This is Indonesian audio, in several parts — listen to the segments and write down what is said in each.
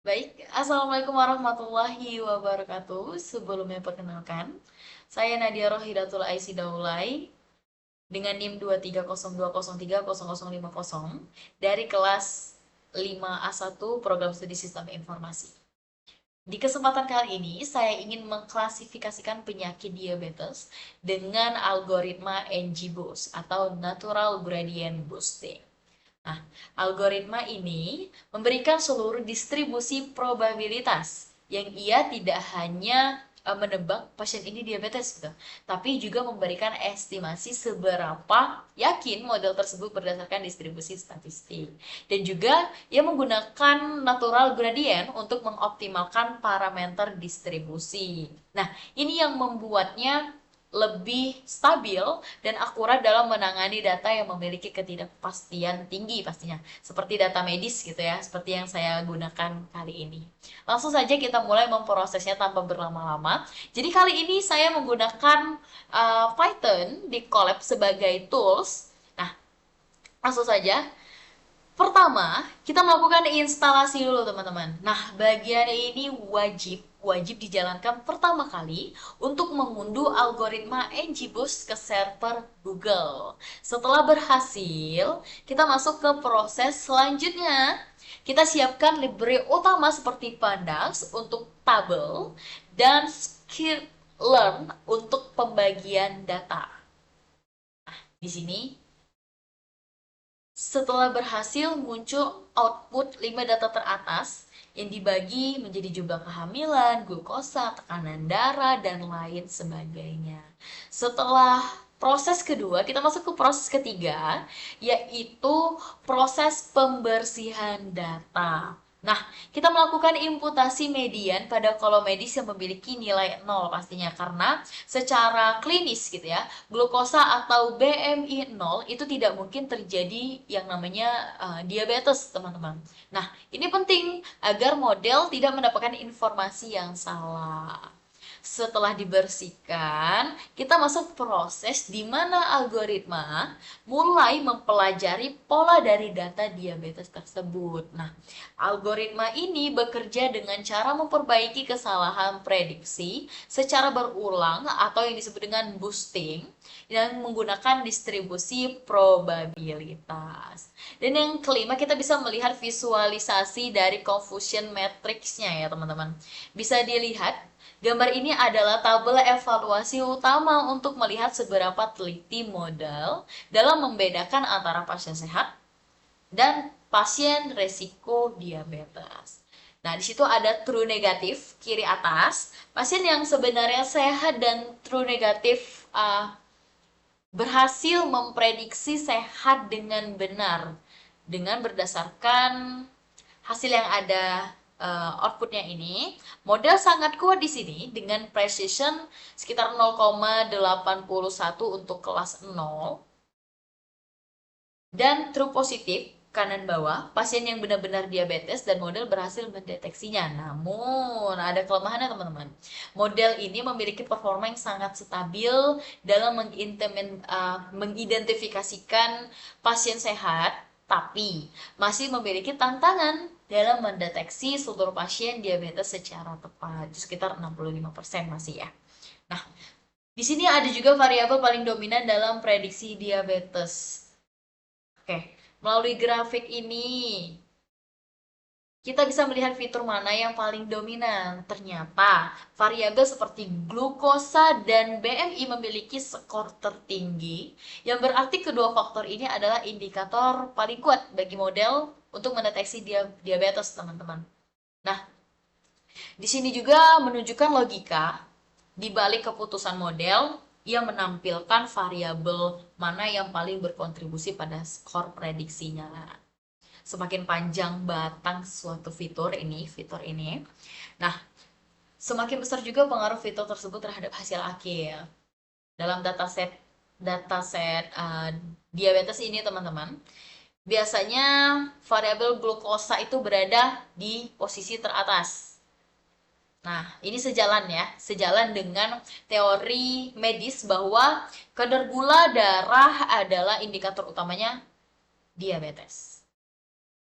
Baik, Assalamualaikum warahmatullahi wabarakatuh. Sebelumnya perkenalkan, saya Nadia Rohidatul Aisy Daulay dengan NIM 23020300050 dari kelas 5A1 Program Studi Sistem Informasi. Di kesempatan kali ini, saya ingin mengklasifikasikan penyakit diabetes dengan algoritma NG-BOOST atau Natural Gradient Boosting. Nah, algoritma ini memberikan seluruh distribusi probabilitas yang ia tidak hanya menebak pasien ini diabetes gitu, tapi juga memberikan estimasi seberapa yakin model tersebut berdasarkan distribusi statistik. Dan juga ia menggunakan natural gradient untuk mengoptimalkan parameter distribusi. Nah, ini yang membuatnya lebih stabil dan akurat dalam menangani data yang memiliki ketidakpastian tinggi pastinya. Seperti data medis gitu ya, seperti yang saya gunakan kali ini. Langsung saja kita mulai memprosesnya tanpa berlama-lama. Jadi kali ini saya menggunakan Python di Colab sebagai tools. Nah, langsung saja. Pertama, kita melakukan instalasi dulu teman-teman. Nah, bagian ini wajib dijalankan pertama kali untuk mengunduh algoritma NGBoost ke server Google. Setelah berhasil, kita masuk ke proses selanjutnya. Kita siapkan library utama seperti Pandas untuk tabel dan Sklearn untuk pembagian data. Di sini setelah berhasil muncul output 5 data teratas yang dibagi menjadi jumlah kehamilan, glukosa, tekanan darah, dan lain sebagainya. Setelah proses kedua, kita masuk ke proses ketiga, yaitu proses pembersihan data. Nah, kita melakukan imputasi median pada kolom medis yang memiliki nilai 0 pastinya karena secara klinis gitu ya, glukosa atau BMI 0 itu tidak mungkin terjadi yang namanya diabetes, teman-teman. Nah, ini penting agar model tidak mendapatkan informasi yang salah. Setelah dibersihkan, kita masuk proses di mana algoritma mulai mempelajari pola dari data diabetes tersebut. Nah, algoritma ini bekerja dengan cara memperbaiki kesalahan prediksi secara berulang atau yang disebut dengan boosting yang menggunakan distribusi probabilitas. Dan yang kelima, kita bisa melihat visualisasi dari confusion matrix-nya ya, teman-teman. Bisa dilihat gambar ini adalah tabel evaluasi utama untuk melihat seberapa teliti model dalam membedakan antara pasien sehat dan pasien resiko diabetes. Nah, di situ ada true negatif kiri atas, pasien yang sebenarnya sehat dan true negatif berhasil memprediksi sehat dengan benar dengan berdasarkan hasil yang ada outputnya ini. Model sangat kuat di sini dengan precision sekitar 0,81 untuk kelas 0 dan true positif kanan bawah, pasien yang benar-benar diabetes dan model berhasil mendeteksinya. Namun, ada kelemahannya teman-teman. Model ini memiliki performa yang sangat stabil dalam mengidentifikasikan pasien sehat, tapi masih memiliki tantangan dalam mendeteksi seluruh pasien diabetes secara tepat, sekitar 65% masih ya. Nah, di sini ada juga variabel paling dominan dalam prediksi diabetes. Oke, melalui grafik ini kita bisa melihat fitur mana yang paling dominan. Ternyata variabel seperti glukosa dan BMI memiliki skor tertinggi, yang berarti kedua faktor ini adalah indikator paling kuat bagi model untuk mendeteksi diabetes, teman-teman. Nah, di sini juga menunjukkan logika di balik keputusan model yang menampilkan variabel mana yang paling berkontribusi pada skor prediksinya. Semakin panjang batang suatu fitur ini, nah, semakin besar juga pengaruh fitur tersebut terhadap hasil akhir. Dalam dataset diabetes ini, teman-teman, biasanya variabel glukosa itu berada di posisi teratas. Nah, ini sejalan dengan teori medis bahwa kadar gula darah adalah indikator utamanya diabetes.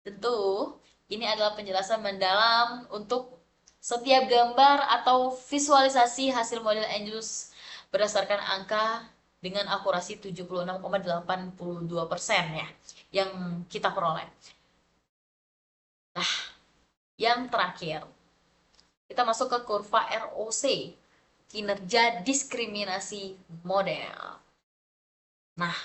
Tentu, Ini adalah penjelasan mendalam untuk setiap gambar atau visualisasi hasil model Angelus berdasarkan angka dengan akurasi 76,82% ya yang kita peroleh. Nah, yang terakhir, kita masuk ke kurva ROC, kinerja diskriminasi model. Nah,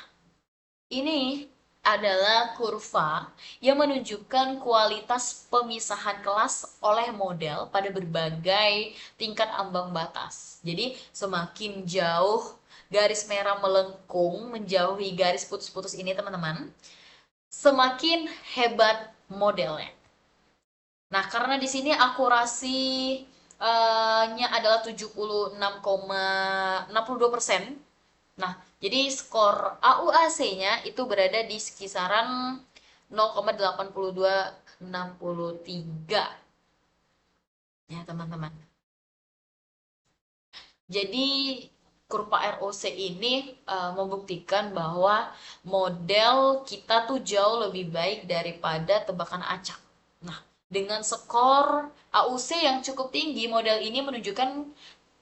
ini adalah kurva yang menunjukkan kualitas pemisahan kelas oleh model pada berbagai tingkat ambang batas. Jadi, semakin jauh garis merah melengkung menjauhi garis putus-putus ini, teman-teman, semakin hebat modelnya. Nah, karena di sini akurasinya adalah 76,62%. Nah, jadi skor AUAC-nya itu berada di kisaran 0,8263. Ya, teman-teman. Jadi kurva ROC ini membuktikan bahwa model kita tuh jauh lebih baik daripada tebakan acak. Nah, dengan skor AUC yang cukup tinggi, model ini menunjukkan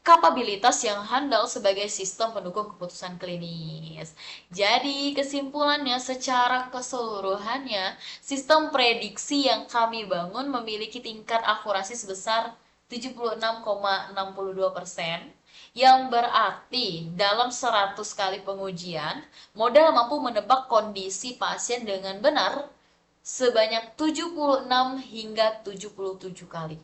kapabilitas yang handal sebagai sistem pendukung keputusan klinis. Jadi, kesimpulannya secara keseluruhannya, sistem prediksi yang kami bangun memiliki tingkat akurasi sebesar 76,62%, yang berarti dalam 100 kali pengujian, model mampu menebak kondisi pasien dengan benar sebanyak 76 hingga 77 kali.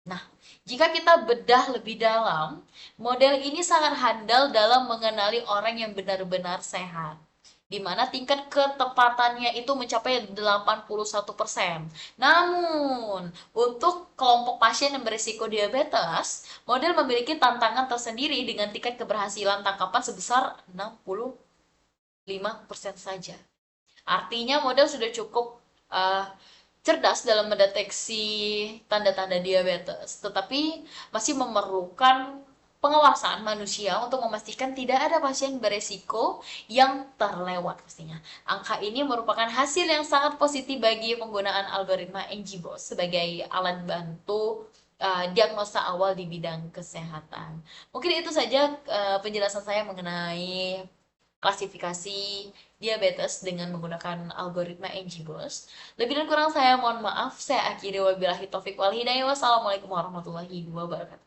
Nah, jika kita bedah lebih dalam, model ini sangat handal dalam mengenali orang yang benar-benar sehat, di mana tingkat ketepatannya itu mencapai 81%. Namun, untuk kelompok pasien yang berisiko diabetes, model memiliki tantangan tersendiri dengan tingkat keberhasilan tangkapan sebesar 65% saja. Artinya model sudah cukup cerdas dalam mendeteksi tanda-tanda diabetes, tetapi masih memerlukan pengawasan manusia untuk memastikan tidak ada pasien beresiko yang terlewat pastinya. Angka ini merupakan hasil yang sangat positif bagi penggunaan algoritma NGBOS sebagai alat bantu diagnosa awal di bidang kesehatan. Mungkin itu saja penjelasan saya mengenai klasifikasi diabetes dengan menggunakan algoritma NGBOS. Lebih dan kurang saya mohon maaf. Saya akhiri wabillahi taufik wal hidayah. Wassalamualaikum warahmatullahi wabarakatuh.